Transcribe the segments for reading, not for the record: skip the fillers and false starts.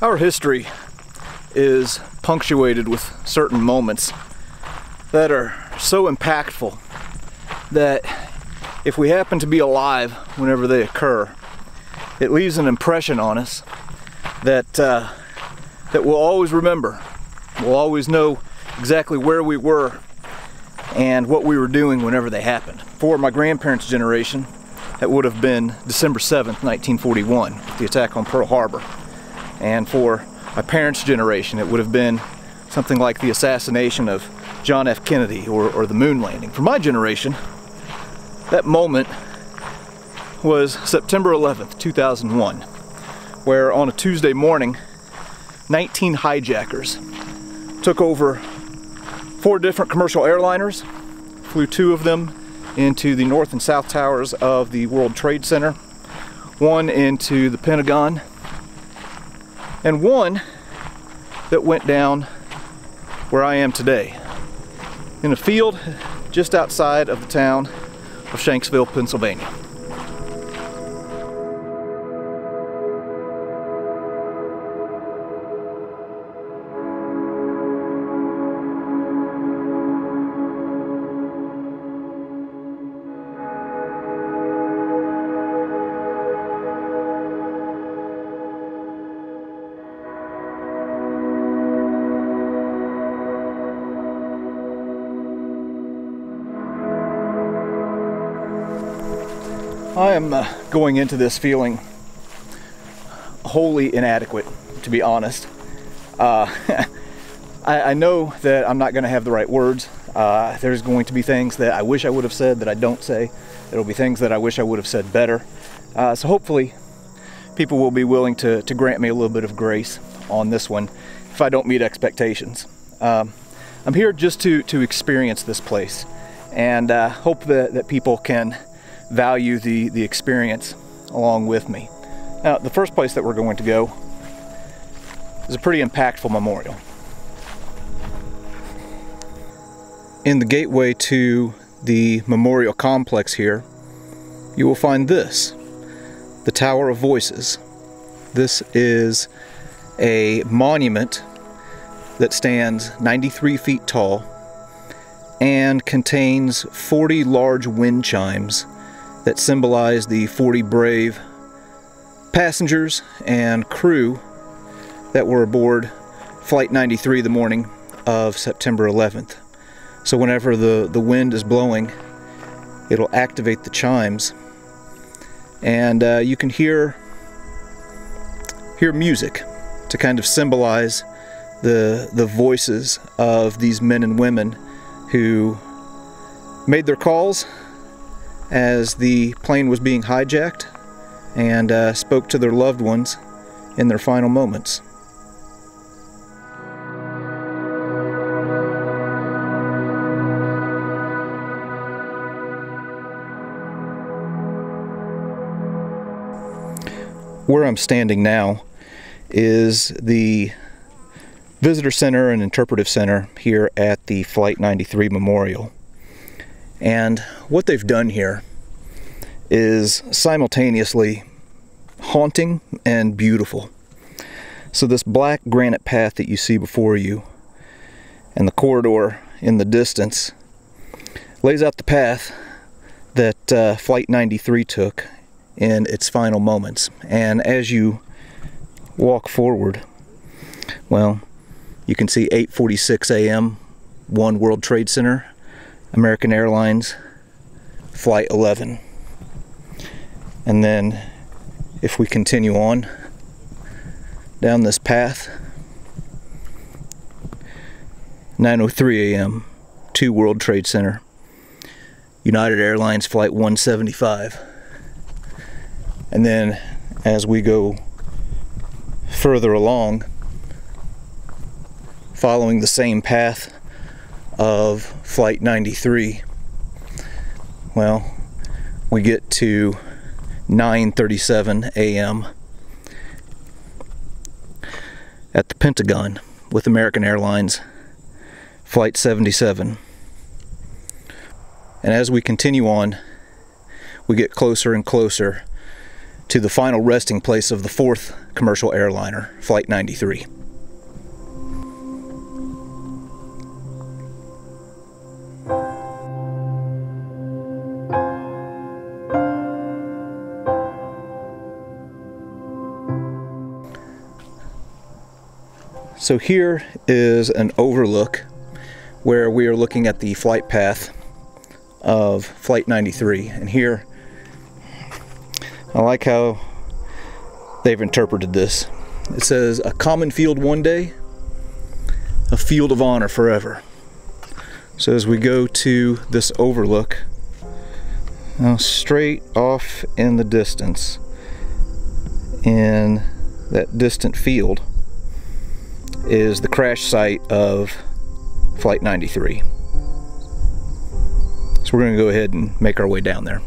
Our history is punctuated with certain moments that are so impactful that if we happen to be alive whenever they occur, it leaves an impression on us that we'll always remember. We'll always know exactly where we were and what we were doing whenever they happened. For my grandparents' generation, that would have been December 7th, 1941, the attack on Pearl Harbor. And for my parents' generation, it would have been something like the assassination of John F. Kennedy or the moon landing. For my generation, that moment was September 11th, 2001, where on a Tuesday morning, 19 hijackers took over 4 different commercial airliners, flew 2 of them into the north and south towers of the World Trade Center, 1 into the Pentagon, and 1 that went down where I am today, in a field just outside of the town of Shanksville, Pennsylvania. I am going into this feeling wholly inadequate, to be honest. I know that I'm not going to have the right words. There's going to be things that I wish I would have said that I don't say. There'll be things that I wish I would have said better. So hopefully people will be willing to grant me a little bit of grace on this one if I don't meet expectations. I'm here just to experience this place, and hope that people can value the experience along with me. Now, the first place that we're going to go is a pretty impactful memorial. In the gateway to the memorial complex here, you will find this, the Tower of Voices. This is a monument that stands 93 feet tall and contains 40 large wind chimes that symbolize the 40 brave passengers and crew that were aboard Flight 93 the morning of September 11th. So whenever the wind is blowing, it'll activate the chimes, and you can hear music to kind of symbolize the voices of these men and women who made their calls as the plane was being hijacked and spoke to their loved ones in their final moments. Where I'm standing now is the Visitor Center and Interpretive Center here at the Flight 93 Memorial. And what they've done here is simultaneously haunting and beautiful. So this black granite path that you see before you and the corridor in the distance lays out the path that Flight 93 took in its final moments. And as you walk forward, well, you can see 8:46 a.m., 1 World Trade Center, American Airlines, Flight 11. And then if we continue on down this path, 9:03 a.m., 2 World Trade Center, United Airlines Flight 175. And then as we go further along, following the same path of Flight 93, well, we get to 9:37 a.m. at the Pentagon with American Airlines Flight 77. And as we continue on, we get closer and closer to the final resting place of the 4th commercial airliner, Flight 93. So here is an overlook where we are looking at the flight path of Flight 93, and here I like how they've interpreted this. It says, "A common field one day, a field of honor forever." So as we go to this overlook, now straight off in the distance, in that distant field, is the crash site of Flight 93. So we're going to go ahead and make our way down there.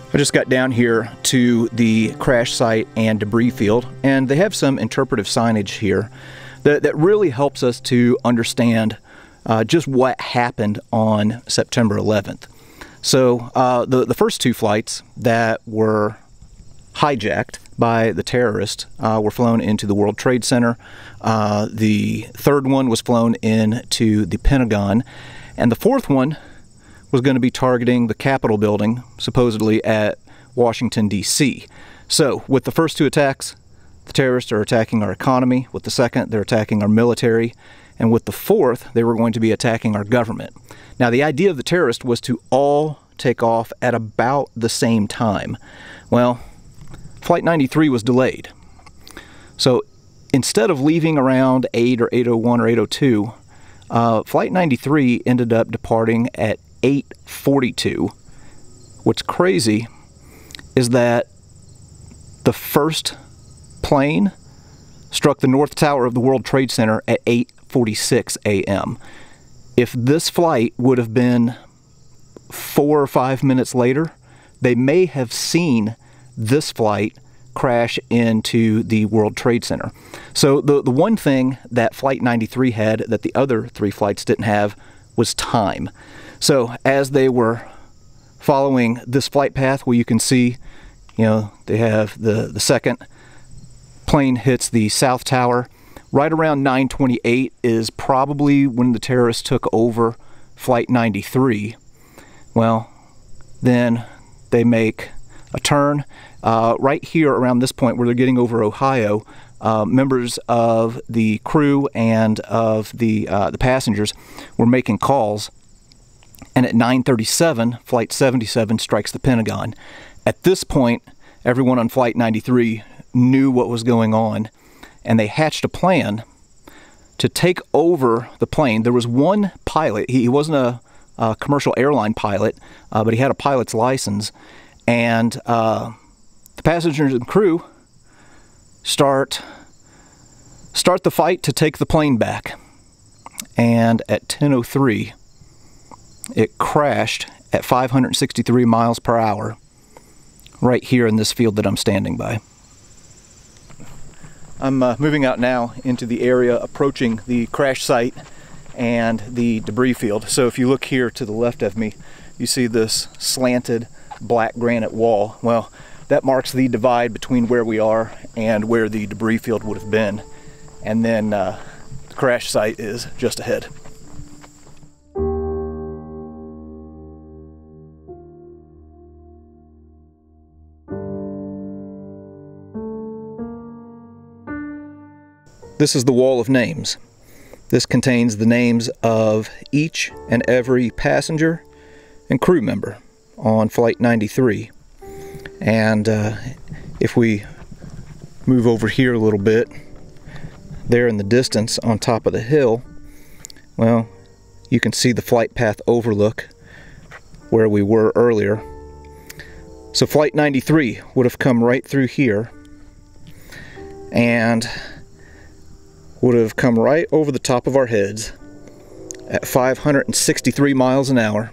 I just got down here to the crash site and debris field, and they have some interpretive signage here that really helps us to understand just what happened on September 11th. So the first 2 flights that were hijacked by the terrorists were flown into the World Trade Center. The 3rd one was flown into the Pentagon, and the 4th one was going to be targeting the Capitol building, supposedly at Washington, D.C. So with the first 2 attacks, the terrorists are attacking our economy. With the second, they're attacking our military. And with the 4th, they were going to be attacking our government. Now, the idea of the terrorists was to all take off at about the same time. Well, Flight 93 was delayed. So instead of leaving around 8 or 8:01 or 8:02, Flight 93 ended up departing at 8:42. What's crazy is that the first plane struck the North Tower of the World Trade Center at 8:46 a.m. If this flight would have been 4 or 5 minutes later, they may have seen this flight crash into the World Trade Center. So the one thing that Flight 93 had that the other 3 flights didn't have was time. So as they were following this flight path, where you can see, you know, they have the second plane hits the South Tower. Right around 9:28 is probably when the terrorists took over Flight 93. Well, then they make a turn. Right here around this point where they're getting over Ohio, members of the crew and of the passengers were making calls. And at 9:37, Flight 77 strikes the Pentagon. At this point, everyone on Flight 93 knew what was going on, and they hatched a plan to take over the plane. There was one pilot. He wasn't a commercial airline pilot, but he had a pilot's license. And the passengers and crew start the fight to take the plane back. And at 10:03, it crashed at 563 miles per hour right here in this field that I'm standing by. I'm moving out now into the area approaching the crash site and the debris field. So if you look here to the left of me, you see this slanted black granite wall. Well, that marks the divide between where we are and where the debris field would have been. And then the crash site is just ahead. This is the wall of names. This contains the names of each and every passenger and crew member on Flight 93. And if we move over here a little bit, there in the distance on top of the hill, well, you can see the flight path overlook where we were earlier. So Flight 93 would have come right through here and would have come right over the top of our heads, at 563 miles an hour,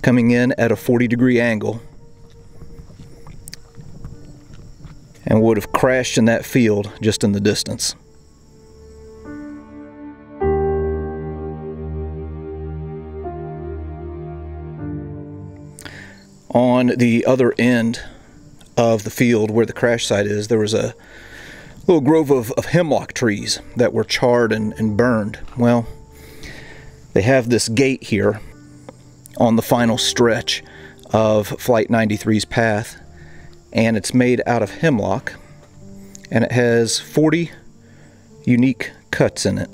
coming in at a 40-degree angle, and would have crashed in that field just in the distance. On the other end of the field where the crash site is, there was a little grove of hemlock trees that were charred and burned. Well, they have this gate here on the final stretch of Flight 93's path, and it's made out of hemlock, and it has 40 unique cuts in it.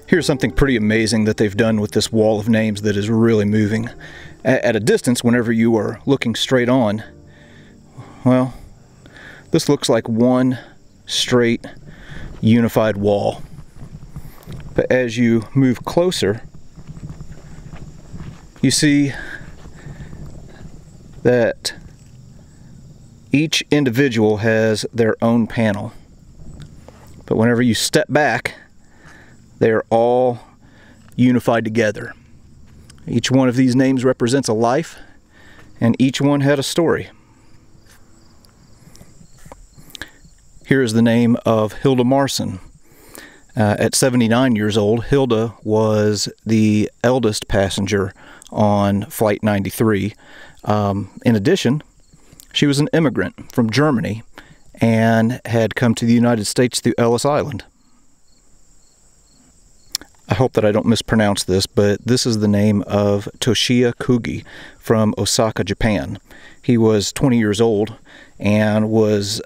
Here's something pretty amazing that they've done with this wall of names that is really moving. At a distance, whenever you are looking straight on, well, this looks like one straight, unified wall. But as you move closer, you see that each individual has their own panel. But whenever you step back, they are all unified together. Each one of these names represents a life, and each one had a story. Here is the name of Hilda Marson. At 79 years old, Hilda was the eldest passenger on Flight 93. In addition, she was an immigrant from Germany and had come to the United States through Ellis Island. I hope that I don't mispronounce this, but this is the name of Toshiya Kugi from Osaka, Japan. He was 20 years old and was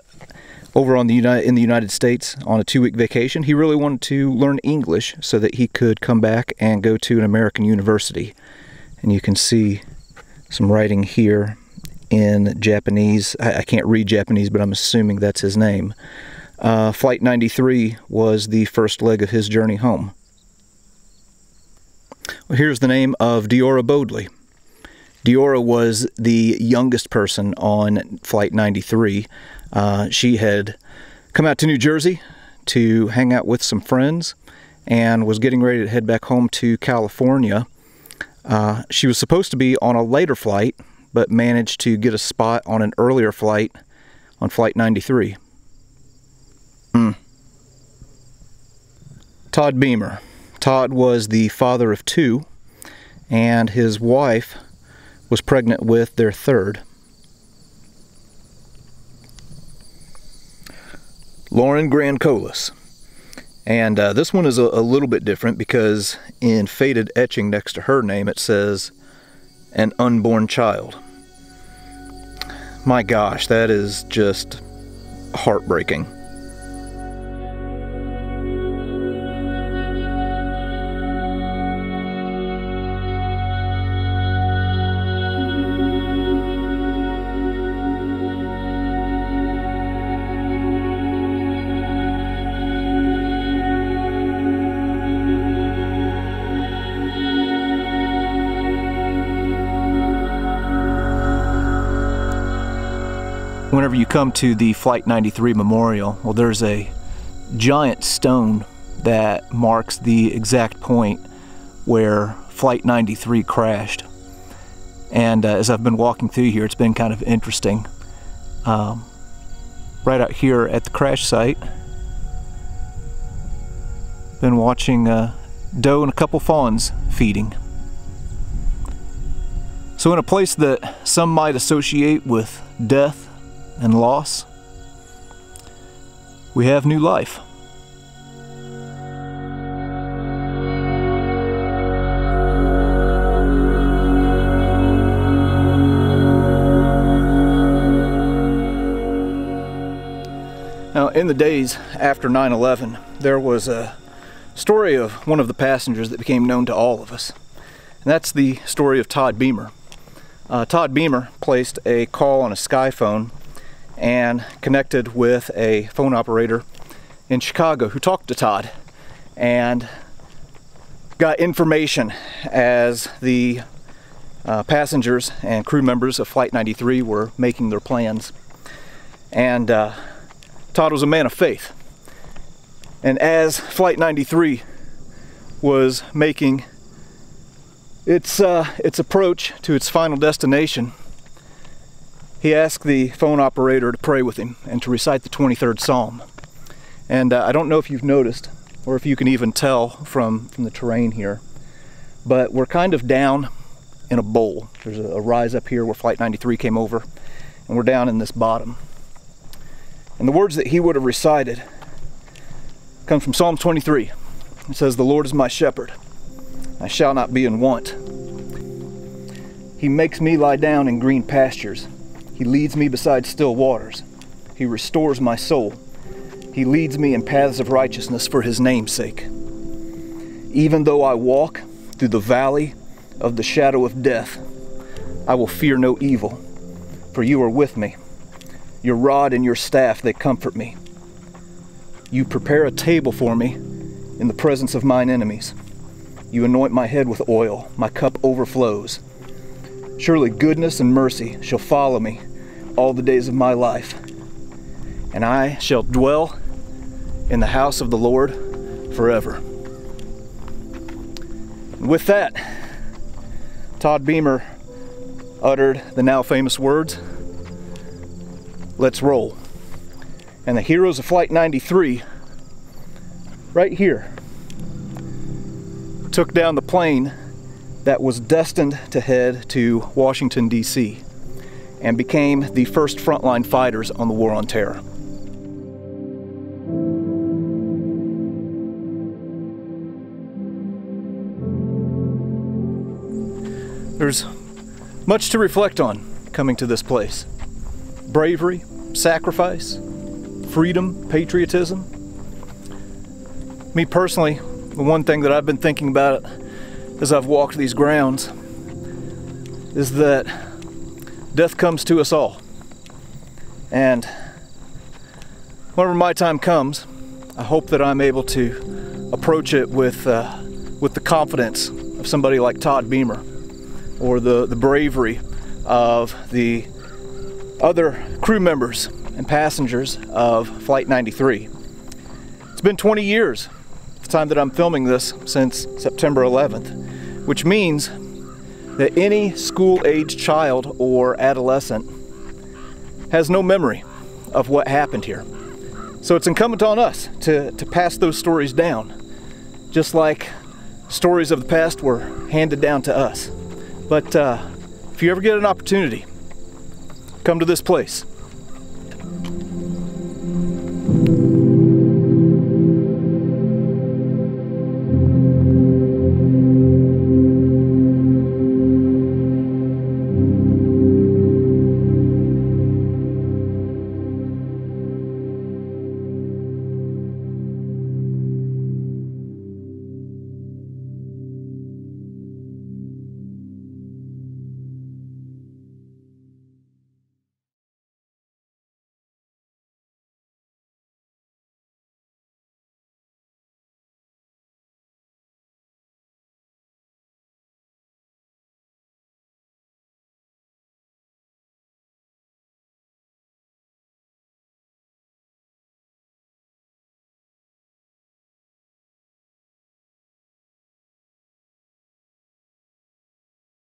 over in the United States on a 2-week vacation. He really wanted to learn English so that he could come back and go to an American university. And you can see some writing here in Japanese. I can't read Japanese, but I'm assuming that's his name. Flight 93 was the first leg of his journey home. Well, here's the name of Diora Bodley. Diora was the youngest person on Flight 93. She had come out to New Jersey to hang out with some friends and was getting ready to head back home to California. She was supposed to be on a later flight, but managed to get a spot on an earlier flight on Flight 93. Todd Beamer. Todd was the father of 2, and his wife was pregnant with their 3rd. Lauren Grancolis. And this one is a little bit different because in faded etching next to her name it says, an unborn child. My gosh, that is just heartbreaking. Whenever you come to the Flight 93 Memorial, well, there's a giant stone that marks the exact point where Flight 93 crashed. And as I've been walking through here, it's been kind of interesting. Right out here at the crash site, been watching a doe and a couple fawns feeding. So in a place that some might associate with death and loss, we have new life. Now, in the days after 9/11, there was a story of one of the passengers that became known to all of us. And that's the story of Todd Beamer. Todd Beamer placed a call on a Skyphone and connected with a phone operator in Chicago who talked to Todd and got information as the passengers and crew members of Flight 93 were making their plans. And Todd was a man of faith. And as Flight 93 was making its approach to its final destination, he asked the phone operator to pray with him and to recite the 23rd Psalm. And I don't know if you've noticed, or if you can even tell from the terrain here, but we're kind of down in a bowl. There's a rise up here where Flight 93 came over, and we're down in this bottom. And the words that he would have recited come from Psalm 23. It says, "The Lord is my shepherd, I shall not be in want. He makes me lie down in green pastures. He leads me beside still waters. He restores my soul. He leads me in paths of righteousness for his name's sake. Even though I walk through the valley of the shadow of death, I will fear no evil, for you are with me. Your rod and your staff, they comfort me. You prepare a table for me in the presence of mine enemies. You anoint my head with oil, my cup overflows. Surely goodness and mercy shall follow me all the days of my life, and I shall dwell in the house of the Lord forever." And with that, Todd Beamer uttered the now famous words, "Let's roll." And the heroes of Flight 93, right here, took down the plane that was destined to head to Washington, D.C., and became the first frontline fighters on the War on Terror. There's much to reflect on coming to this place. Bravery, sacrifice, freedom, patriotism. Me personally, the one thing that I've been thinking about as I've walked these grounds is that death comes to us all. And whenever my time comes, I hope that I'm able to approach it with the confidence of somebody like Todd Beamer, or the bravery of the other crew members and passengers of Flight 93. It's been 20 years, the time that I'm filming this, since September 11th, which means that any school-aged child or adolescent has no memory of what happened here. So it's incumbent on us to pass those stories down, just like stories of the past were handed down to us. But if you ever get an opportunity, come to this place.